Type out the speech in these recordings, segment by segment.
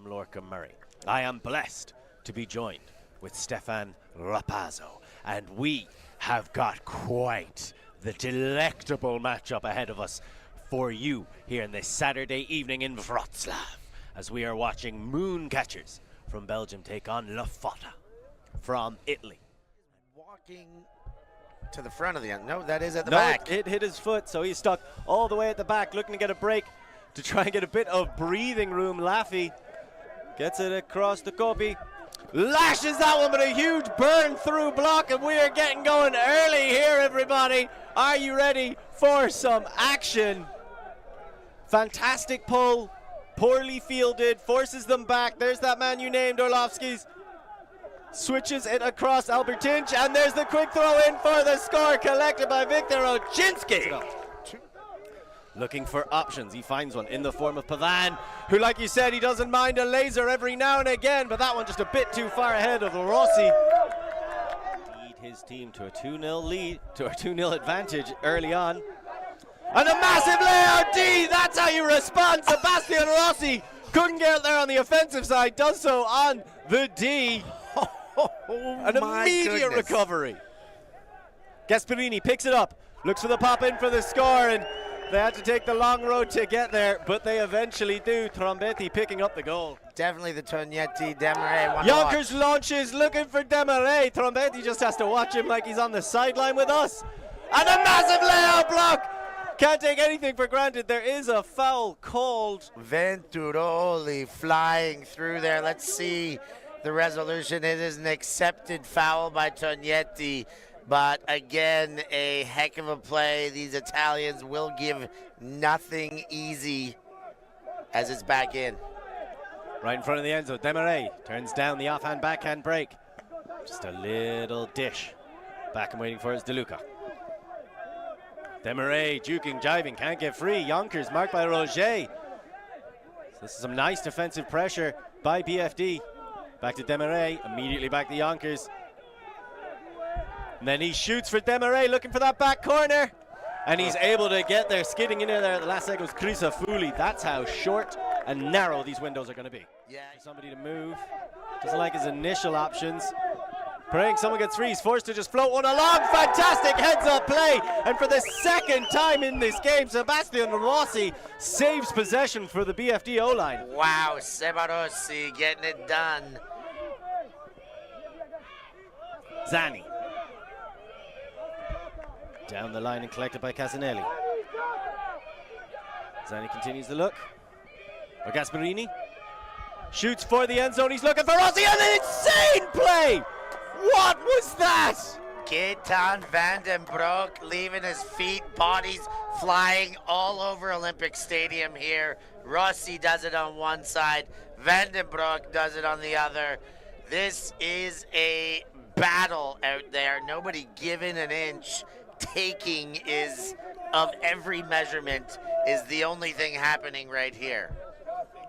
from Lorca Murray. I am blessed to be joined with Stefan Rapazzo, and we have got quite the delectable matchup ahead of us for you here in this Saturday evening in Wrocław, as we are watching Mooncatchers from Belgium take on Fotta from Italy. Walking to the front of the end. No, that is at the back. It hit his foot, so he's stuck all the way at the back, looking to get a break to try and get a bit of breathing room. Laffy gets it across the copy, lashes that one, but a huge burn through block, and we are getting going early here, everybody. Are you ready for some action? Fantastic pull, poorly fielded, forces them back. There's that man you named, Orlovsky's. Switches it across Albertinch, and there's the quick throw in for the score, collected by Victor Oczynski. Looking for options, he finds one in the form of Pavan, who, like you said, he doesn't mind a laser every now and again, but that one just a bit too far ahead of Rossi. Lead his team to a 2-0 lead, to a 2-0 advantage early on. And a massive layout D, that's how you respond. Sebastian Rossi couldn't get there on the offensive side, does so on the D. An immediate recovery. Gasparini picks it up, looks for the pop in for the score, and they had to take the long road to get there, but they eventually do. Trombetti picking up the goal. Definitely the Tognetti, Demaret. Yonkers launches, looking for Demaret. Trombetti just has to watch him like he's on the sideline with us. And a massive layout block. Can't take anything for granted. There is a foul called. Venturoli flying through there. Let's see the resolution. It is an accepted foul by Tognetti, but again, a heck of a play. These Italians will give nothing easy as it's back in. Right in front of the end zone, Demaret turns down the offhand backhand break. Just a little dish. Back and waiting for his DeLuca. Demaret juking, jiving, can't get free. Yonkers marked by Roger. So this is some nice defensive pressure by BFD. Back to Demaret, immediately back to Yonkers. And then he shoots for Demaret, looking for that back corner. And he's able to get there, skidding in there at the last second was Crisafulli. That's how short and narrow these windows are going to be. Yeah. Somebody to move. Doesn't like his initial options. Praying someone gets free. He's forced to just float one along. Fantastic heads-up play. And for the second time in this game, Sebastian Rossi saves possession for the BFD O-line. Wow, Seba Rossi getting it done. Zani. Down the line and collected by Casanelli. Zani continues the look. Or Gasparini. Shoots for the end zone. He's looking for Rossi, and an insane play! What was that? Gaetan van den Broek leaving his feet, bodies flying all over Olympic Stadium here. Rossi does it on one side, Van den Broek does it on the other. This is a battle out there. Nobody giving an inch. Taking is of every measurement is the only thing happening right here.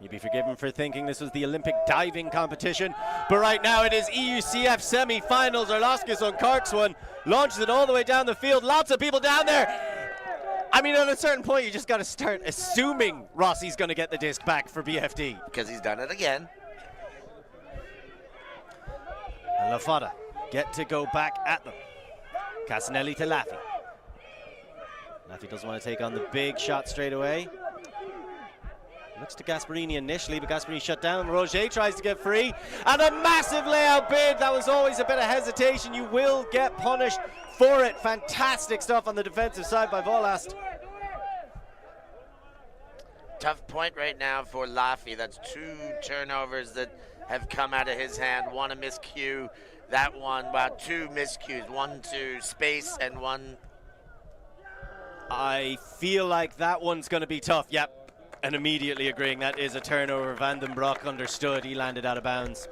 You'd be forgiven for thinking this was the Olympic diving competition, but right now it is EUCF semi-finals. Orlovsky's on Cork's one, launches it all the way down the field. Lots of people down there. I mean, at a certain point, you just got to start assuming Rossi's going to get the disc back for BFD. Because he's done it again. And Fotta get to go back at them. Casanelli to Laffy. Laffy doesn't want to take on the big shot straight away. Looks to Gasparini initially, but Gasparini shut down. Roger tries to get free. And a massive layout bid. That was always a bit of hesitation. You will get punished for it. Fantastic stuff on the defensive side by Volast. Tough point right now for Laffy. That's 2 turnovers that have come out of his hand. One a miscue. That one, well, 2 miscues. One to space and one. I feel like that one's going to be tough. Yep. And immediately agreeing that is a turnover. Van den Broek understood. He landed out of bounds.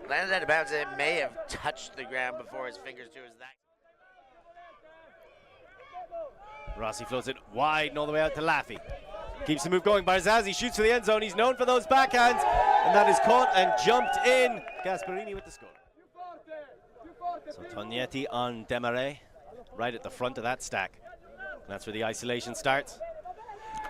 Landed out of bounds. It may have touched the ground before his fingers to his neck. Rossi floats it wide and all the way out to Laffy. Keeps the move going. Barzazzi shoots for the end zone. He's known for those backhands. And that is caught and jumped in. Gasparini with the score. So Tognetti on Demaret, right at the front of that stack. And that's where the isolation starts.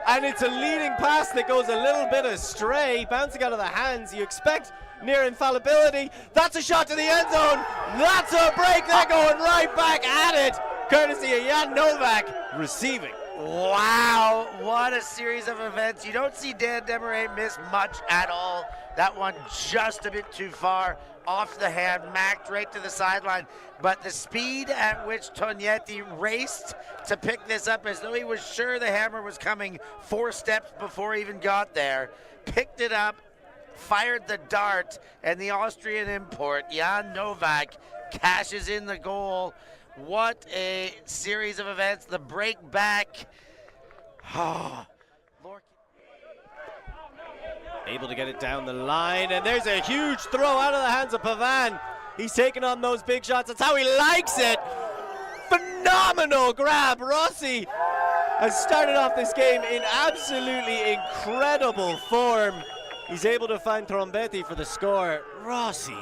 And it's a leading pass that goes a little bit astray, bouncing out of the hands. You expect near infallibility. That's a shot to the end zone. That's a break. They're going right back at it, courtesy of Jan Novak receiving. Wow, what a series of events. You don't see Dan Demarais miss much at all. That one just a bit too far off the hand, macked right to the sideline. But the speed at which Tognetti raced to pick this up as though he was sure the hammer was coming 4 steps before he even got there, picked it up, fired the dart, and the Austrian import, Jan Novak, cashes in the goal. What a series of events. The break back. Able to get it down the line, and there's a huge throw out of the hands of Pavan. He's taking on those big shots. That's how he likes it. Phenomenal grab. Rossi has started off this game in absolutely incredible form. He's able to find Trombetti for the score. Rossi,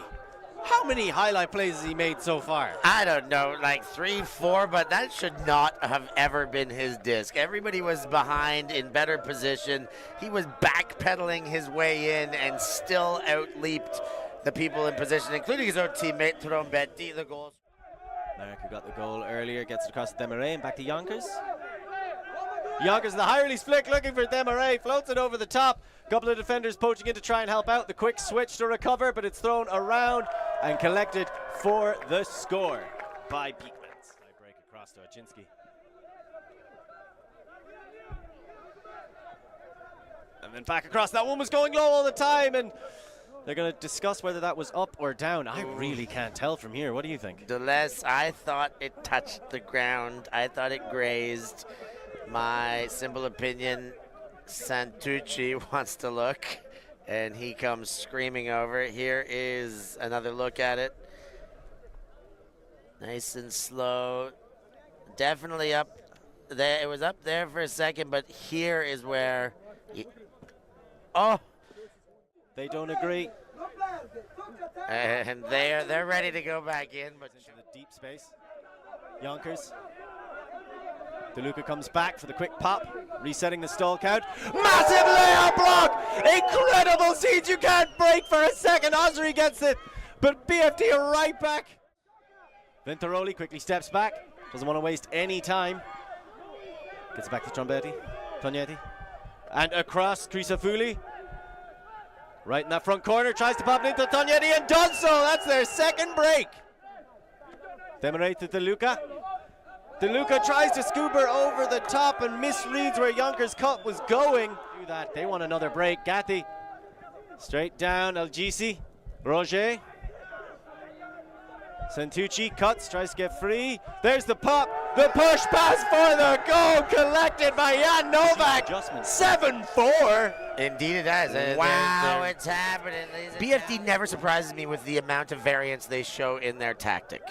how many highlight plays has he made so far? I don't know, like 3, 4, but that should not have ever been his disc. Everybody was behind in better position. He was backpedaling his way in and still outleaped the people in position, including his own teammate Trombetti. The goals. Marek, who got the goal earlier, gets it across to Demarais and back to Yonkers. Yonkers, the high release flick, looking for Demarais, floats it over the top. Couple of defenders poaching in to try and help out. The quick switch to recover, but it's thrown around and collected for the score by Beekmans. I break across to Oczynski. And then back across. That one was going low all the time, and they're going to discuss whether that was up or down. I really can't tell from here. What do you think? Deleuze, I thought it touched the ground. I thought it grazed. My simple opinion, Santucci wants to look, and he comes screaming over. Here is another look at it. Nice and slow. Definitely up there. It was up there for a second, but here is where... Oh! They don't agree. And they're ready to go back in, but into the deep space. Yonkers. DeLuca comes back for the quick pop, resetting the stall count. Massive layup block! Incredible scenes, you can't break for a second. Osri gets it, but BFT are right back. Vintaroli quickly steps back, doesn't want to waste any time. Gets it back to Tognetti. And across, Crisafulli. Right in that front corner, tries to pop it into Tognetti and does so. That's their second break. Demarais to DeLuca. DeLuca tries to scoop her over the top and misreads where Yonkers' cut was going. Do that. They want another break. Gatti straight down. El-Gisi. Roger. Santucci cuts, tries to get free. There's the pop. The push pass for the goal collected by Jan Novak. 7-4. Indeed it has. Wow, it's happening. BFD never surprises me with the amount of variance they show in their tactic.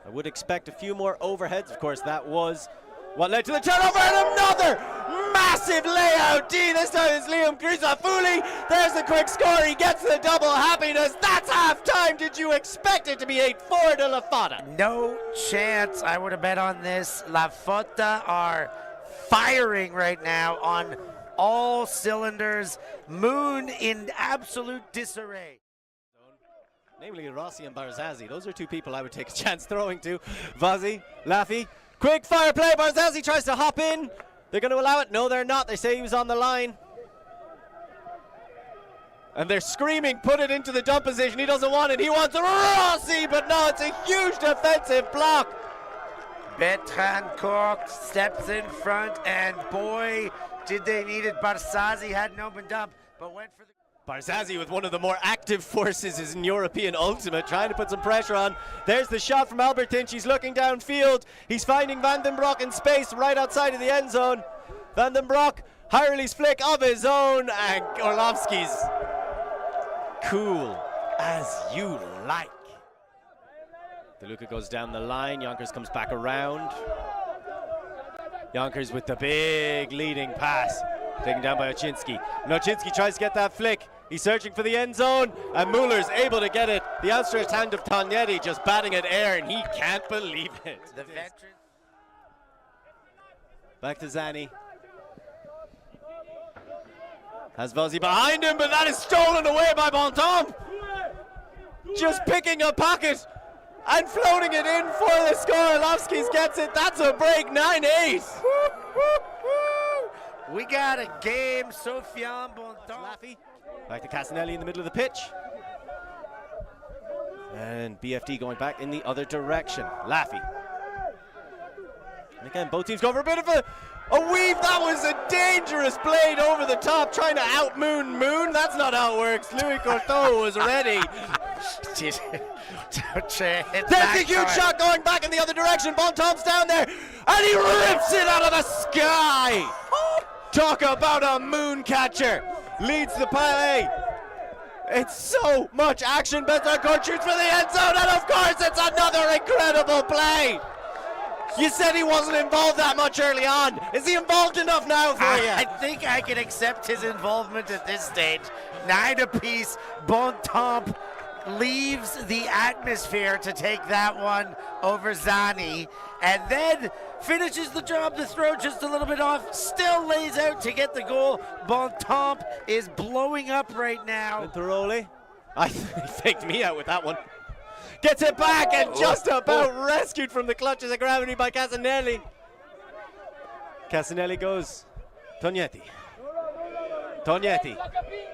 I would expect a few more overheads. Of course, that was what led to the turnover, and another massive layout. This time it's Liam Crisafulli. There's the quick score. He gets the double happiness. That's halftime. Did you expect it to be 8-4 to La Fotta? No chance. I would have bet on this. La Fotta are firing right now on all cylinders. Moon in absolute disarray. Namely Rossi and Barzazzi. Those are two people I would take a chance throwing to. Vazzi, Laffy, quick fire play. Barzazzi tries to hop in. They're going to allow it. No, they're not. They say he was on the line. And they're screaming, put it into the dump position. He doesn't want it. He wants Rossi, but no, it's a huge defensive block. Bertrand Cork steps in front, and boy, did they need it. Barzazzi hadn't opened up, but went for the... Barzazzi with one of the more active forces is in European Ultimate, trying to put some pressure on. There's the shot from Albertinch. He's looking downfield. He's finding Van den Broek in space right outside of the end zone. Van den Broek, high release flick of his own, and Orlovsky's cool as you like. DeLuca goes down the line. Yonkers comes back around. Yonkers with the big leading pass. Taken down by Oczynski. And Oczynski tries to get that flick. He's searching for the end zone, and Muller's able to get it. The outstretched hand of Tognetti just batting at air, and he can't believe it. The veteran. Back to Zani. Has Vossi behind him, but that is stolen away by Bontemps. Just picking a pocket and floating it in for the score. Lovskis gets it. That's a break, 9-8. We got a game. Sofiane Bontemps. Back to Casanelli in the middle of the pitch. And BFD going back in the other direction. Laffy. And again, both teams go for a bit of a weave. That was a dangerous blade over the top, trying to out-moon Moon. That's not how it works. Louis Courteau was ready. There's a huge shot going back in the other direction. Bontemps down there, and he rips it out of the sky. Talk about a Mooncatcher. Leads the play. It's so much action. Betancourt shoots for the end zone, and of course it's another incredible play. You said he wasn't involved that much early on. Is he involved enough now for you? I think I can accept his involvement at this stage. 9 apiece. Bontemps leaves the atmosphere to take that one over Zani, and then finishes the job. The throw just a little bit off, still lays out to get the goal. Bontemps is blowing up right now. Venturoli, he faked me out with that one. Gets it back and just about rescued from the clutches of gravity by Casanelli. Casanelli goes, Tognetti. Tognetti,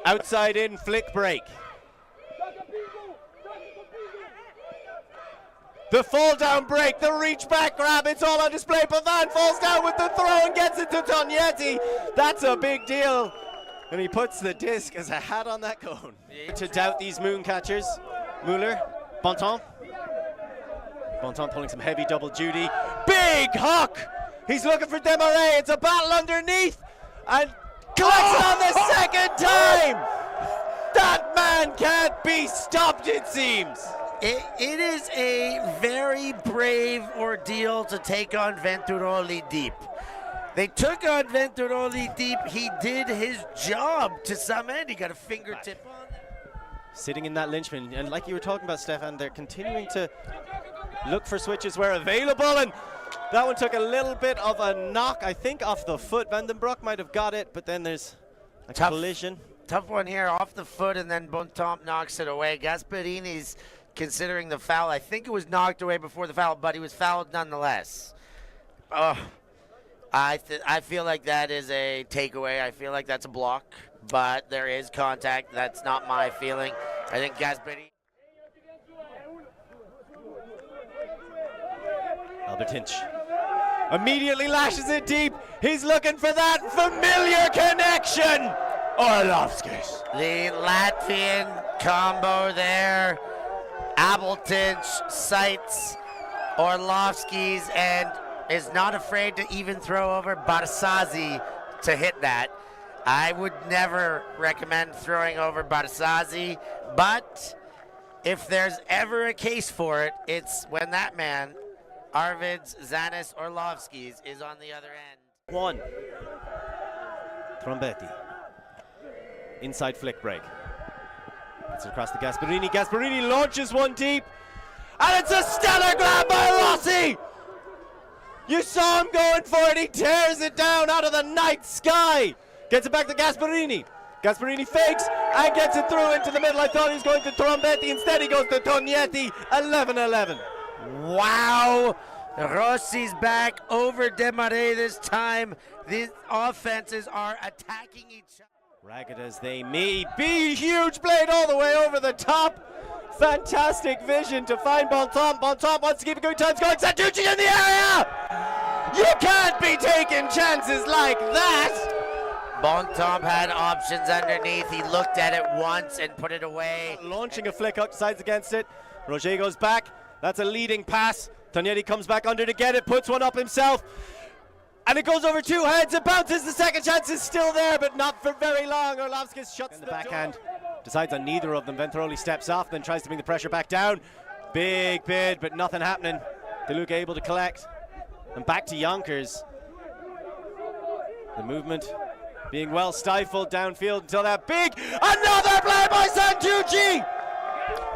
outside in flick break. The fall down break, the reach back grab, it's all on display. Pavan falls down with the throw and gets it to Tognetti. That's a big deal. And he puts the disc as a hat on that cone. To doubt these Mooncatchers. Mueller, Bontemps. Bontemps pulling some heavy double duty. Big hook! He's looking for Desmarais. It's a battle underneath. And collects it on the second time! That man can't be stopped, it seems. It is a very brave ordeal to take on Venturoli deep. They took on Venturoli deep. He did his job to some end. He got a fingertip on them. Sitting in that linchpin, and like you were talking about, Stefan, they're continuing to look for switches where available, and that one took a little bit of a knock, I think, off the foot. Vandenbroek might have got it, but then there's a collision. Tough one here, off the foot, and then Bontemps knocks it away. Gasparini's considering the foul. I think it was knocked away before the foul, but he was fouled nonetheless. I feel like that is a takeaway. I feel like that's a block, but there is contact. That's not my feeling. I think Gasparini. Albert Hinch immediately lashes it deep. He's looking for that familiar connection. Orlovskis. The Latvian combo there. Abeltinch sights Orlovskis and is not afraid to even throw over Barsazi to hit that. I would never recommend throwing over Barsazi, but if there's ever a case for it, it's when that man, Arvids Zanis Orlovskis, is on the other end. One. Trombetti. Inside flick break. Gets it across to Gasparini. Gasparini launches one deep. And it's a stellar grab by Rossi! You saw him going for it. He tears it down out of the night sky. Gets it back to Gasparini. Gasparini fakes and gets it through into the middle. I thought he was going to Trombetti. Instead, he goes to Tognetti. 11-11. Wow. Rossi's back over Desmarais this time. These offenses are attacking each other. Ragged as they may be. Huge blade all the way over the top. Fantastic vision to find Bontemps. Bontemps wants to keep it going. Time's going. Santucci in the area! You can't be taking chances like that! Bontemps had options underneath. He looked at it once and put it away. Launching a flick out, decides against it. Roger goes back. That's a leading pass. Tognetti comes back under to get it, puts one up himself. And it goes over two heads. It bounces. The second chance is still there, but not for very long. Orlovskis shuts the backhand. Decides on neither of them. Venturoli steps off, then tries to bring the pressure back down. Big bid, but nothing happening. DeLuca able to collect. And back to Yonkers. The movement being well stifled downfield until that big. Another play by Santucci!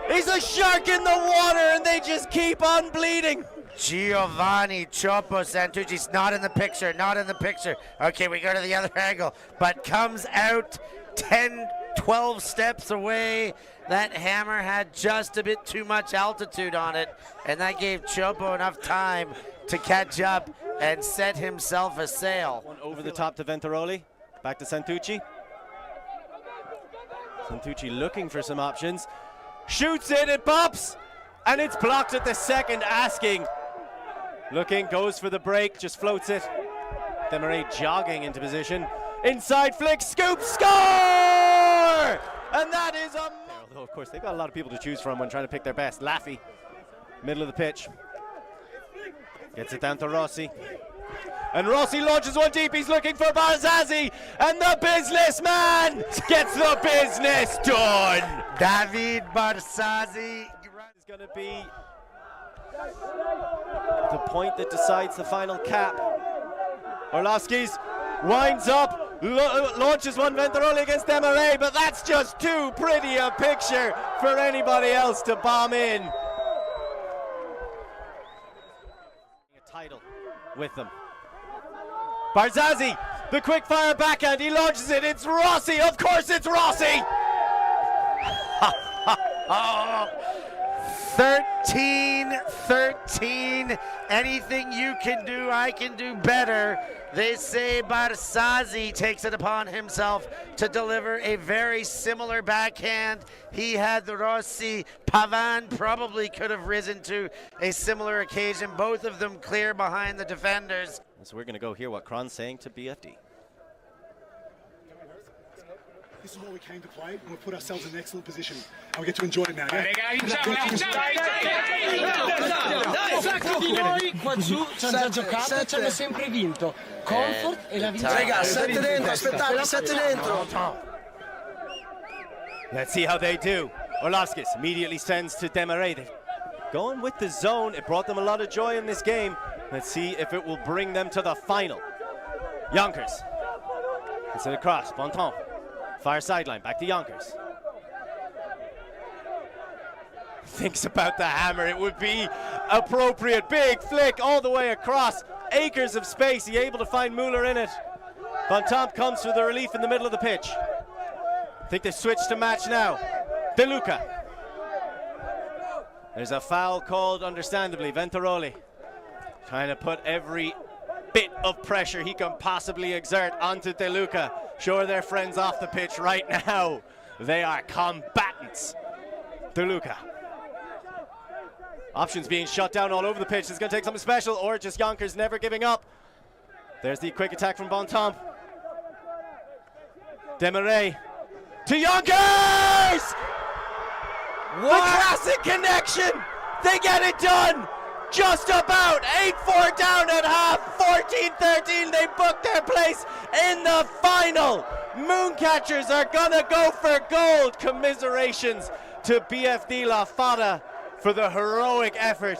He's a shark in the water, and they just keep on bleeding. Giovanni Chopo Santucci's not in the picture, not in the picture. Okay, we go to the other angle, but comes out 10, 12 steps away. That hammer had just a bit too much altitude on it, and that gave Chopo enough time to catch up and set himself a sail. One over the top to Venturoli. Back to Santucci. Santucci looking for some options. Shoots it, it pops, and it's blocked at the second asking. Looking, goes for the break, just floats it. Demarais jogging into position. Inside flick, scoop, score! And that is a... Although, of course, they've got a lot of people to choose from when trying to pick their best. Laffy, middle of the pitch. Gets it down to Rossi. And Rossi launches one deep. He's looking for Barzazzi. And the businessman gets the business done. David Barzazzi is going to be the point that decides the final cap. Orlovsky's winds up, launches one Venturoli against Demarais, but that's just too pretty a picture for anybody else to bomb in. A title with them. Barzazzi, the quick fire backhand, he launches it, it's Rossi, of course it's Rossi! 13-13, anything you can do, I can do better. They say Barzazzi takes it upon himself to deliver a very similar backhand. He had the Rossi. Pavan probably could have risen to a similar occasion. Both of them clear behind the defenders. So we're going to go hear what Cron's saying to BFD. This is what we came to play, and we've put ourselves in an excellent position, and we get to enjoy it now. Noi qua giù ci hanno già giocato e ci hanno sempre vinto. Comfort e la vittoria. Raga, 7 dentro, aspettate, 7 dentro. Let's see how they do. Orlovskis immediately sends to Demarais. They're going with the zone. It brought them a lot of joy in this game. Let's see if it will bring them to the final. Yonkers. It's it across. Bontemps. Fire sideline. Back to Yonkers. Thinks about the hammer. It would be appropriate. Big flick all the way across. Acres of space. He able to find Mueller in it. Bontemps comes for the relief in the middle of the pitch. I think they switched to match now. De Luca. There's a foul called, understandably. Venturoli trying to put every bit of pressure he can possibly exert onto De Luca. Sure, they're friends off the pitch right now. They are combatants. De Luca. Options being shut down all over the pitch. It's going to take something special, or just Yonkers never giving up. There's the quick attack from Bontemps. Demarais to Yonkers! What? The classic connection! They get it done! Just about 8-4 down at half, 14-13, they book their place in the final. Mooncatchers are gonna go for gold. Commiserations to BFD La Fotta for the heroic effort.